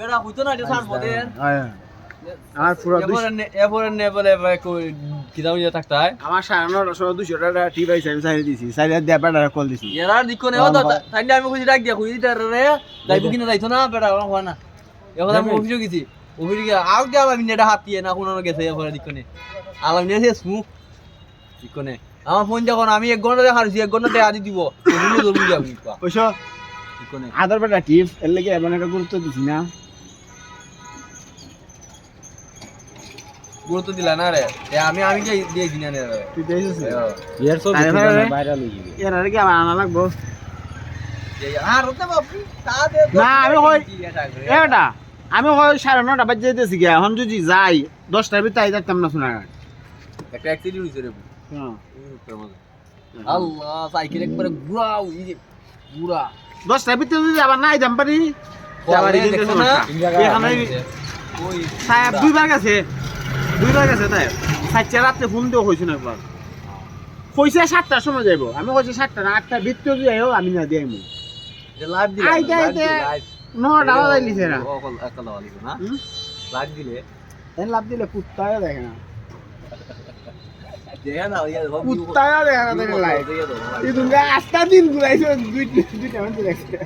বেড়া হইতো না এটা সার পদের হ্যাঁ আমার পুরো এরপরে নে বলে কিতাব ইয়ে থাকতে হয় আমার 950 টাকা টি পাইছে আমি চাই দিছি চাই দিয়ে বেটা কল দিছি এরা দিকো নেও তো তাই আমি খুঁজি ডাক দিয়া খুঁজি তার রে যাইবো কিনা যাইতো না বেড়া হয় না এখন আমি অফিসে গেছি অফিসে গিয়ে আউ দিয়ে আমি নেটা হাতিয়ে না কোনো গেছে এরপরে দিকো নে আলাম নিয়ে স্মুক দিকো নে আমার ফোন যখন আমি 1 ঘন্টা দেখা হারছি 1 ঘন্টা দেখা দি দিব তুমি জরুরি যাবি ওইসো দিকো নে আদার বেটা টিপ এর লাগি এমন একটা গুরুত্ব দিছি না গুরুত্ব দিলা না রে আমি যে দিয়ে দিনা রে তুই দেখিস এর সব ভাইরাল হয়ে যাবে এর আরে কি আমার আনা লাগবো আর তো বাপু তা দে না আমি কই এটা আমি কই 9:30 বাজে যেতেছি গিয়া এখন যদি যাই 10টার ভিতরে আই যাইতাম না শোনা একটা অ্যাক্সিডেন্ট হইছে রে হ্যাঁ আল্লাহ সাইকেল একবারে ঘুরাও এই যে ঘুরা 10টার ভিতরে যদি আবার না আইতাম পারি আবার এই দেখো না এখানে ওই সাহেব দুইবার গেছে তাই সাইচে রাতে ফোন দিও কইছ না একবার কইছে 7টার সময় যাইবো আমি কইছি 7টা না 8টার ভিতরে যদি আইও আমি না দিই আমি যে লাইভ দিলে আইতে আইতে 9টা বাজাইলিছে না ওকল একলা বালিব না লাইভ দিলে এন লাভ দিলে কুত্তায় দেখে না দেখা না ওই কুত্তায় দেখে না দেখে লাইভ এই দুঙ্গা 8টা দিন ঘুরাইছে দুইটা মানে দেখছে